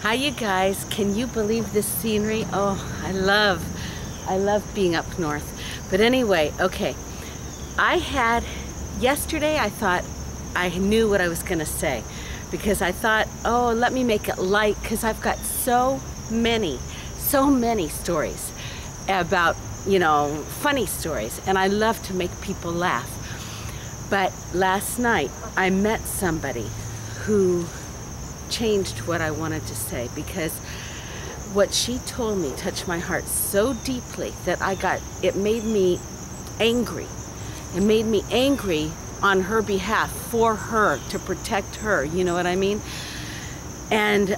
Hi you guys, can you believe this scenery? Oh, I love being up north. But anyway, okay, yesterday I thought I knew what I was gonna say, because I thought, oh, let me make it light, because I've got so many stories about, funny stories, and I love to make people laugh. But last night I met somebody who changed what I wanted to say, because what she told me touched my heart so deeply that it made me angry. It made me angry on her behalf, for her, to protect her, you know what I mean? And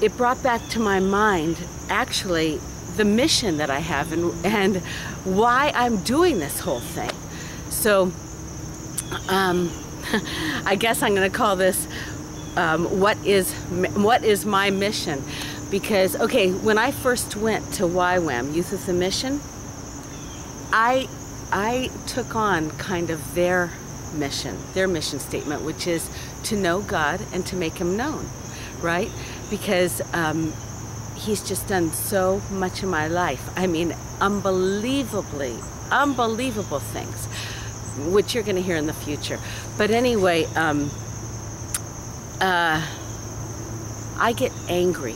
it brought back to my mind, actually, the mission that I have and why I'm doing this whole thing. So, I guess I'm gonna call this what is my mission? Because, okay, when I first went to YWAM, Youth with a Mission, I took on kind of their mission statement, which is to know God and to make Him known, right? Because He's just done so much in my life. I mean, unbelievable things, which you're gonna hear in the future. But anyway, I get angry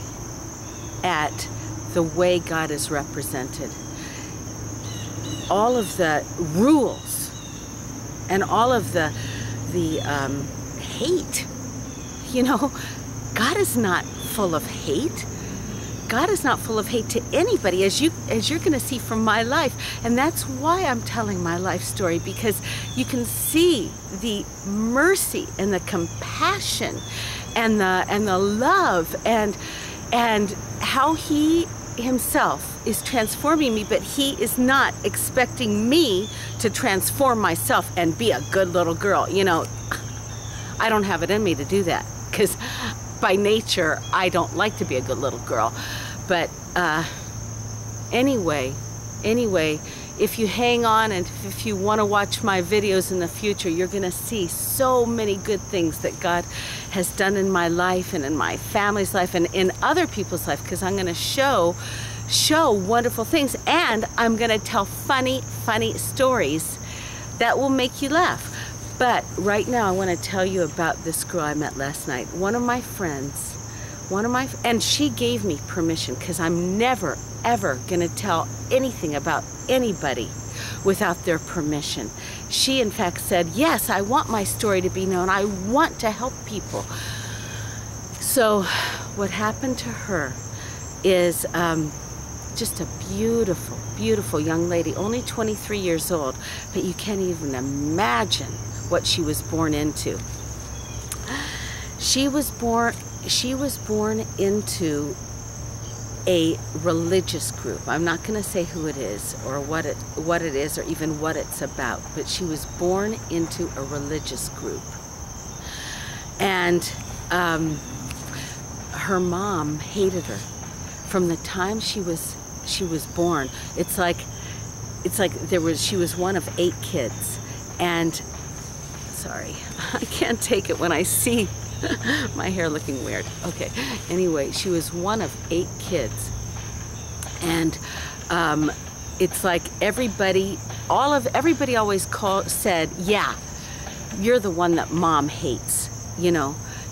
at the way God is represented. All of the rules and all of the hate. God is not full of hate. God is not full of hate to anybody, as you're going to see from my life. And that's why I'm telling my life story, because you can see the mercy and the compassion and the love and how He Himself is transforming me, but He is not expecting me to transform myself and be a good little girl. I don't have it in me to do that, because by nature I don't like to be a good little girl. But anyway, if you hang on and if you want to watch my videos in the future, you're going to see so many good things that God has done in my life and in my family's life and in other people's life, because I'm going to show wonderful things, and I'm going to tell funny stories that will make you laugh. But right now I want to tell you about this girl I met last night. One of my friends, and she gave me permission, because I'm never ever going to tell anything about anybody without their permission. She in fact said, yes, I want my story to be known. I want to help people. So what happened to her is just a beautiful young lady, only 23 years old, but you can't even imagine what she was born into. She was born into a religious group. I'm not going to say who it is or what it is or even what it's about, but she was born into a religious group. And her mom hated her from the time she was born. It's like she was one of 8 kids. And sorry, I can't take it when I see my hair looking weird. Okay, anyway, she was one of 8 kids. And it's like everybody always said, yeah, you're the one that Mom hates,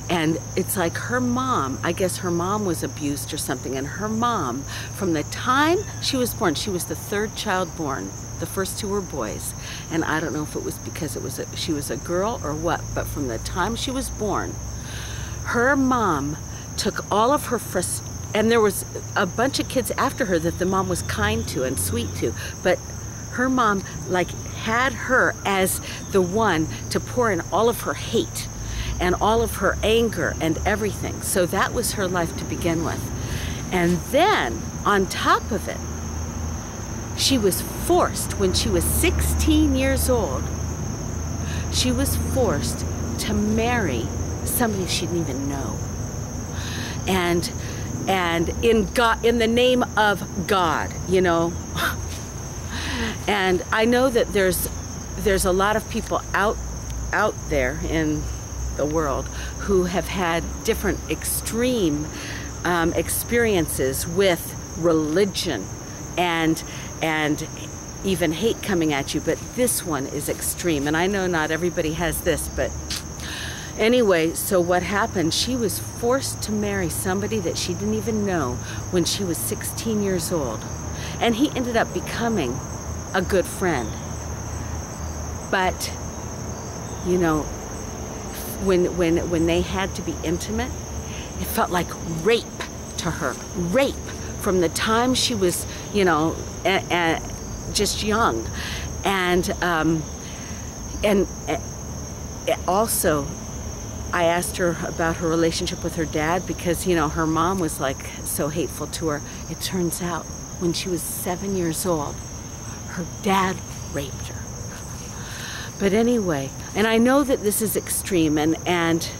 And it's like her mom, I guess her mom was abused or something, and her mom, from the time she was born, she was the 3rd child born. The first 2 were boys, and I don't know if it was because she was a girl or what, but from the time she was born, her mom took all of her and there was a bunch of kids after her that the mom was kind to and sweet to, but her mom had her as the one to pour in all of her hate and all of her anger and everything. So that was her life to begin with. And then on top of it, she was forced, when she was 16 years old, she was forced to marry somebody she didn't even know. And in the name of God, And I know that there's a lot of people out there in the world who have had different extreme experiences with religion and even hate coming at you, but this one is extreme. And I know not everybody has this, but anyway, so what happened, she was forced to marry somebody that she didn't even know when she was 16 years old. And he ended up becoming a good friend. But, you know, when they had to be intimate, it felt like rape to her. Rape from the time she was, you know, just young. And also, I asked her about her relationship with her dad because, you know, her mom was like so hateful to her. It turns out when she was 7 years old, her dad raped her. But anyway, and I know that this is extreme, and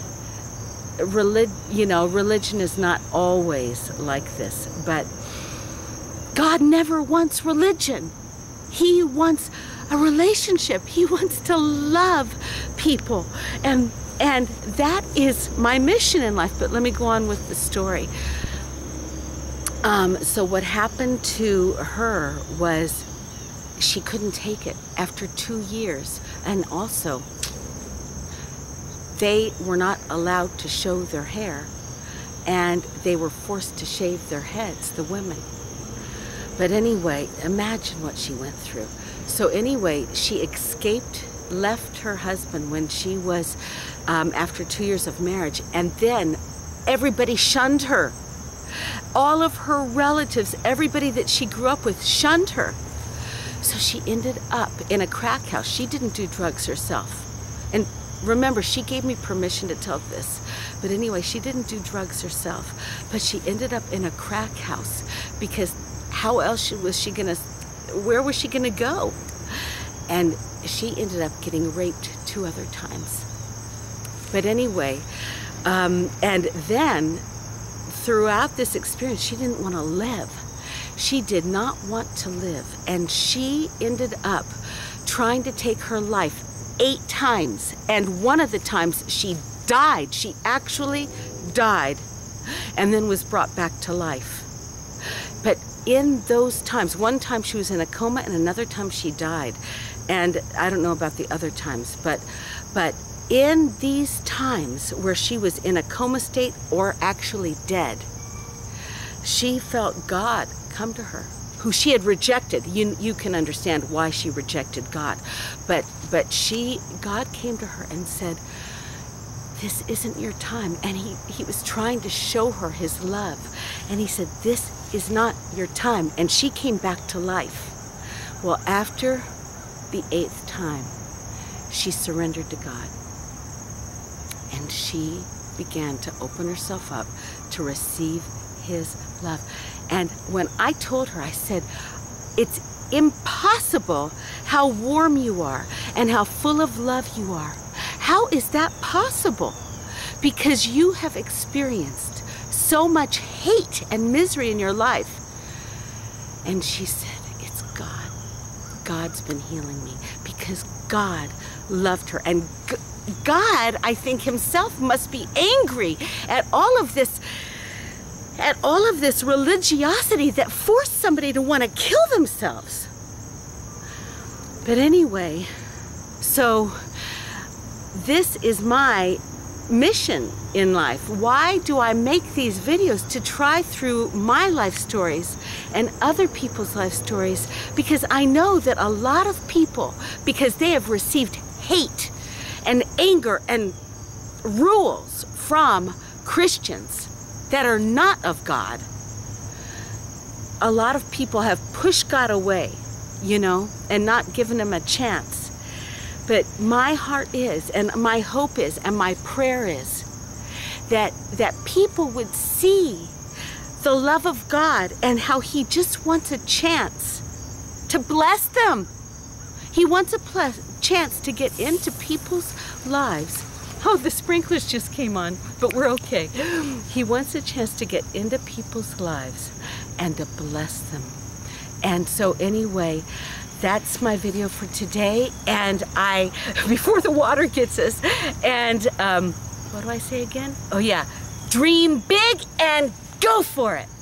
religion is not always like this, but God never wants religion. He wants a relationship. He wants to love people, and that is my mission in life. But let me go on with the story. So what happened to her was she couldn't take it after 2 years, and also they were not allowed to show their hair, and they were forced to shave their heads, the women. But anyway, imagine what she went through. So anyway, she escaped, left her husband when she was, after 2 years of marriage, and then everybody shunned her. All of her relatives, everybody that she grew up with, shunned her. So she ended up in a crack house. She didn't do drugs herself. And remember, she gave me permission to tell this. But anyway, she didn't do drugs herself. But she ended up in a crack house because how else was she gonna, where was she gonna go? And she ended up getting raped 2 other times. But anyway, and then throughout this experience, she didn't want to live. She did not want to live, and she ended up trying to take her life 8 times, and one of the times she died. She actually died and then was brought back to life. But in those times, one time she was in a coma and another time she died. And I don't know about the other times, but in these times where she was in a coma state or actually dead, she felt God come to her, who she had rejected. You can understand why she rejected God. But God came to her and said, this isn't your time. And he was trying to show her his love. And he said, this is not your time. And she came back to life. Well, after the 8th time, she surrendered to God. And she began to open herself up to receive his love. And when I told her, I said, it's impossible how warm you are and how full of love you are. How is that possible? Because you have experienced so much hate and misery in your life. And she said, it's God. God's been healing me because God loved her. And God, I think himself must be angry at all of this religiosity that forced somebody to want to kill themselves. But anyway, so this is my mission in life. Why do I make these videos? To try through my life stories and other people's life stories, because I know that a lot of people, because they have received hate and anger and rules from Christians that are not of God, a lot of people have pushed God away, you know, and not given him a chance. But my heart is, and my hope is, and my prayer is that people would see the love of God and how he just wants a chance to bless them. He wants a chance to get into people's lives. Oh, the sprinklers just came on, but we're okay. He wants a chance to get into people's lives and to bless them. And so anyway, that's my video for today. And before the water gets us, and what do I say again? Oh yeah, dream big and go Go for it.